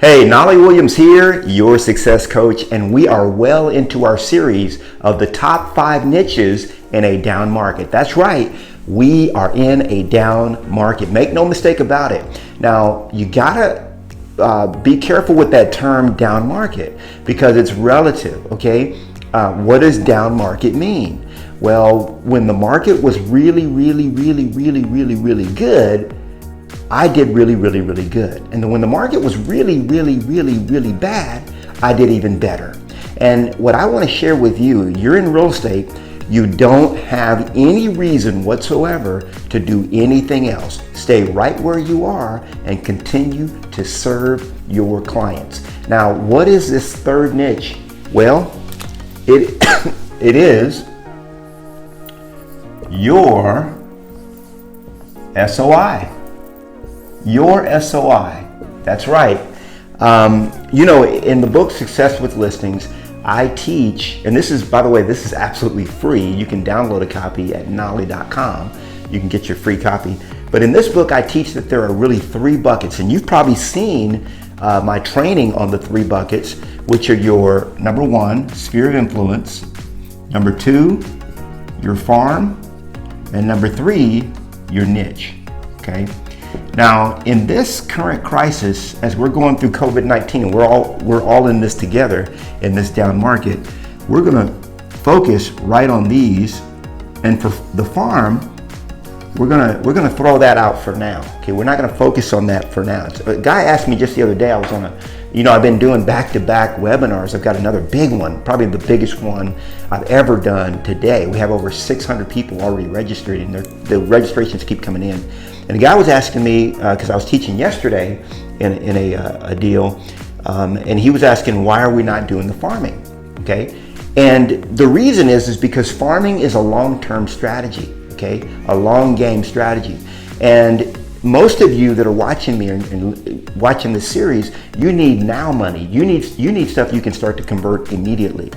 Hey, Knolly Williams here, your success coach, and we are well into our series of the top 5 niches in a down market. That's right, we are in a down market. Make no mistake about it. Now, you gotta be careful with that term down market because it's relative, okay? What does down market mean? Well, when the market was really good, I did really good. And then when the market was really bad, I did even better. And what I want to share with you, you're in real estate, you don't have any reason whatsoever to do anything else. Stay right where you are and continue to serve your clients. Now, what is this third niche? Well, it is your SOI. Your SOI. That's right. In the book Success with Listings, I teach, and this is, by the way, this is absolutely free. You can download a copy at knolly.com. You can get your free copy. But in this book, I teach that there are really 3 buckets, and you've probably seen my training on the 3 buckets, which are your number 1, sphere of influence, number 2, your farm, and number 3, your niche. Okay. Now, in this current crisis, as we're going through COVID-19, and we're all in this together in this down market, we're going to focus right on these. And for the farm, we're going to throw that out for now. Okay, we're not going to focus on that for now. A guy asked me just the other day. I was on I've been doing back-to-back webinars. I've got another big one, probably the biggest one I've ever done today. We have over 600 people already registered, and the registrations keep coming in. And the guy was asking me, because I was teaching yesterday in a deal, and he was asking, why are we not doing the farming? Okay, and the reason is because farming is a long-term strategy. Okay, a long game strategy, and most of you that are watching me and watching this series, you need now money. You need stuff you can start to convert immediately,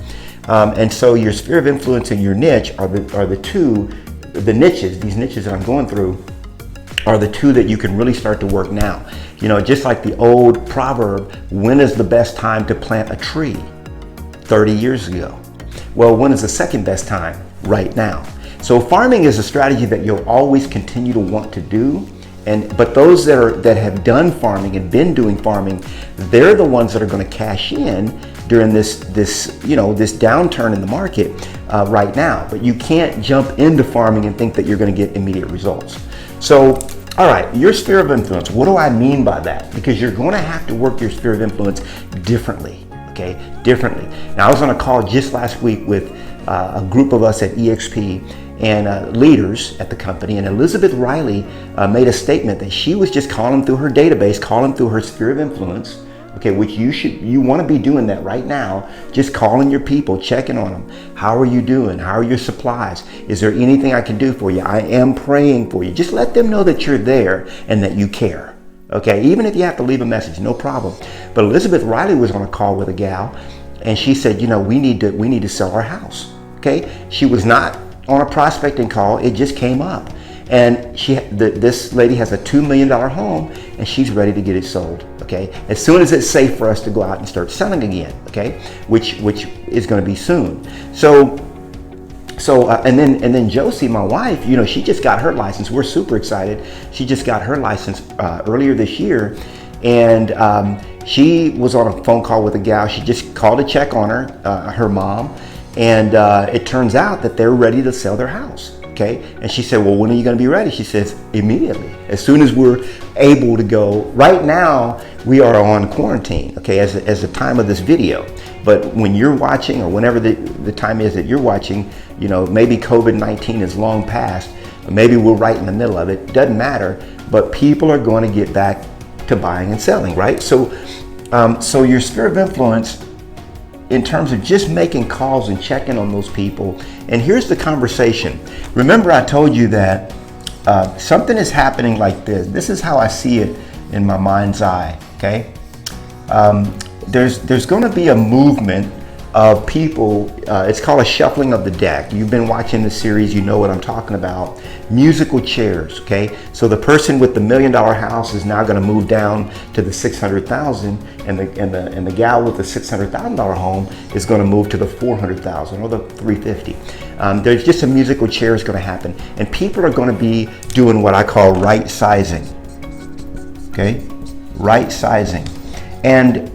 and so your sphere of influence and your niche are the niches. These niches that I'm going through are the 2 that you can really start to work now. Just like the old proverb, when is the best time to plant a tree? 30 years ago. Well, when is the second best time? Right now. So farming is a strategy that you'll always continue to want to do. But those that have done farming and been doing farming, they're the ones that are going to cash in during this downturn in the market right now. But you can't jump into farming and think that you're going to get immediate results. So, all right, your sphere of influence. What do I mean by that? Because you're going to have to work your sphere of influence differently. Okay, differently. Now, I was on a call just last week with a group of us at EXP and leaders at the company, and Elizabeth Riley made a statement that she was just calling through her database, calling through her sphere of influence, okay, which you want to be doing that right now, just calling your people, checking on them. How are you doing? How are your supplies? Is there anything I can do for you? I am praying for you. Just let them know that you're there and that you care. Okay, even if you have to leave a message, no problem. But Elizabeth Riley was on a call with a gal, and she said, we need to sell our house. Okay, she was not on a prospecting call, it just came up. And this lady has a $2 million home, and she's ready to get it sold, okay? As soon as it's safe for us to go out and start selling again, okay? Which is gonna be soon. And then Josie, my wife, she just got her license. We're super excited. She just got her license earlier this year, and she was on a phone call with a gal. She just called to check on her mom, and it turns out that they're ready to sell their house. Okay, and she said, well, when are you going to be ready? She says, immediately, as soon as we're able to go. Right now, we are on quarantine, okay, as the time of this video. But when you're watching, or whenever the time is that you're watching, maybe COVID-19 is long past, or maybe we're right in the middle of it, doesn't matter, but people are going to get back to buying and selling, right? So your sphere of influence, in terms of just making calls and checking on those people. And here's the conversation. Remember, I told you that something is happening like this. This is how I see it in my mind's eye, okay? There's going to be a movement of people. It's called a shuffling of the deck. You've been watching the series, you know what I'm talking about. Musical chairs, okay? So the person with the $1 million house is now going to move down to the $600,000, and the gal with the $600,000 home is going to move to the $400,000 or the $350,000. There's just a musical chair is going to happen, and people are going to be doing what I call right sizing. Okay, right sizing, and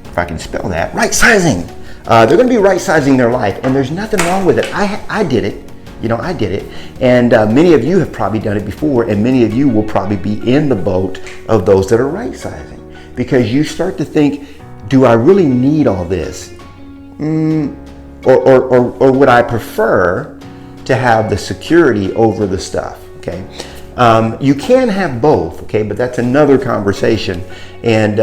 if I can spell that, right sizing. They're going to be right sizing their life, and there's nothing wrong with it. I did it. I did it, and many of you have probably done it before, and many of you will probably be in the boat of those that are right sizing, because you start to think, do I really need all this? Or would I prefer to have the security over the stuff? Okay, you can have both. Okay, but that's another conversation, and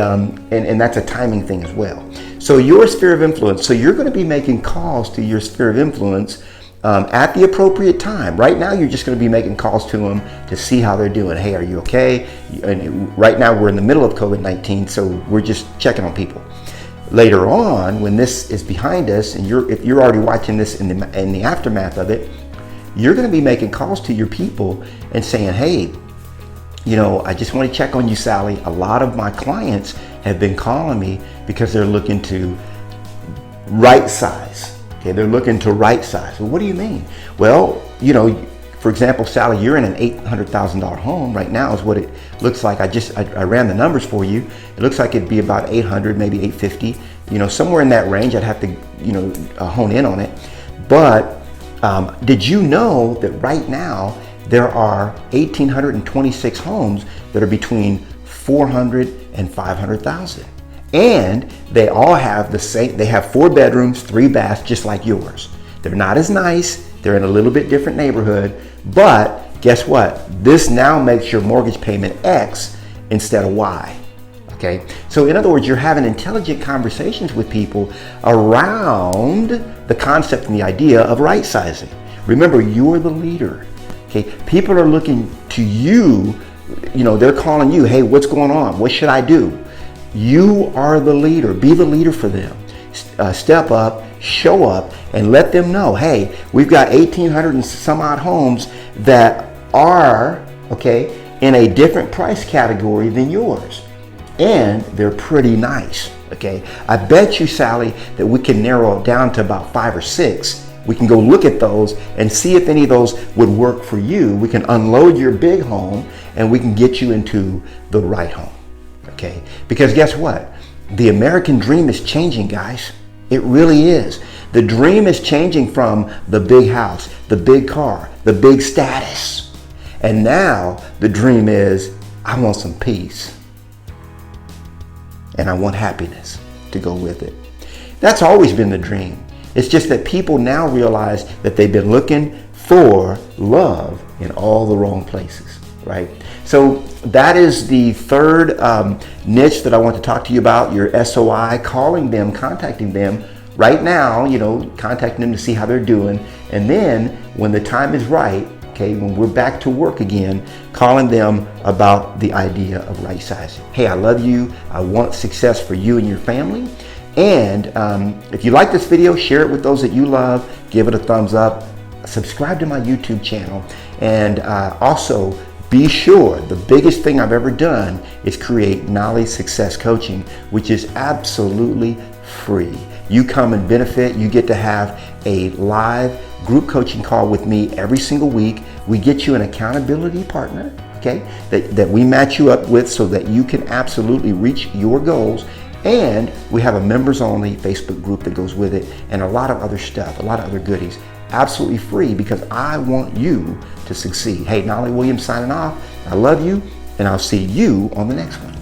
that's a timing thing as well. So your sphere of influence. So you're going to be making calls to your sphere of influence at the appropriate time. Right now, you're just going to be making calls to them to see how they're doing. Hey, are you okay? And right now, we're in the middle of COVID-19, so we're just checking on people. Later on, when this is behind us, and if you're already watching this in the aftermath of it, you're going to be making calls to your people and saying, hey, I just want to check on you, Sally. A lot of my clients have been calling me because they're looking to right size. Okay, they're looking to right size. Well, what do you mean? Well, for example, Sally, you're in an $800,000 home right now is what it looks like. I ran the numbers for you. It looks like it'd be about 800, maybe 850, somewhere in that range. I'd have to, hone in on it. But did you know that right now there are 1,826 homes that are between 400 and 500,000? And they all have the same, they have 4 bedrooms, 3 baths, just like yours. They're not as nice, they're in a little bit different neighborhood, but guess what? This now makes your mortgage payment X instead of Y. Okay, so in other words, you're having intelligent conversations with people around the concept and the idea of right sizing. Remember, you're the leader. Okay, people are looking to you, they're calling you, hey, what's going on? What should I do? You are the leader. Be the leader for them. Step up, show up, and let them know, hey, we've got 1,800 and some odd homes that are, in a different price category than yours. And they're pretty nice, okay? I bet you, Sally, that we can narrow it down to about 5 or 6. We can go look at those and see if any of those would work for you. We can unload your big home and we can get you into the right home. Okay, because guess what? The American dream is changing, guys. It really is. The dream is changing from the big house, the big car, the big status. And now the dream is, I want some peace. And I want happiness to go with it. That's always been the dream. It's just that people now realize that they've been looking for love in all the wrong places, right? So that is the third niche that I want to talk to you about, your SOI, calling them, contacting them right now, contacting them to see how they're doing. And then when the time is right, when we're back to work again, calling them about the idea of right sizing. Hey, I love you. I want success for you and your family. And if you like this video, share it with those that you love. Give it a thumbs up. Subscribe to my YouTube channel. And also, be sure, the biggest thing I've ever done is create Knolly Success Coaching, which is absolutely free. You come and benefit. You get to have a live group coaching call with me every single week. We get you an accountability partner, that we match you up with so that you can absolutely reach your goals. And we have a members only Facebook group that goes with it, and a lot of other stuff, a lot of other goodies. Absolutely free, because I want you to succeed. Hey, Knolly Williams signing off. I love you, and I'll see you on the next one.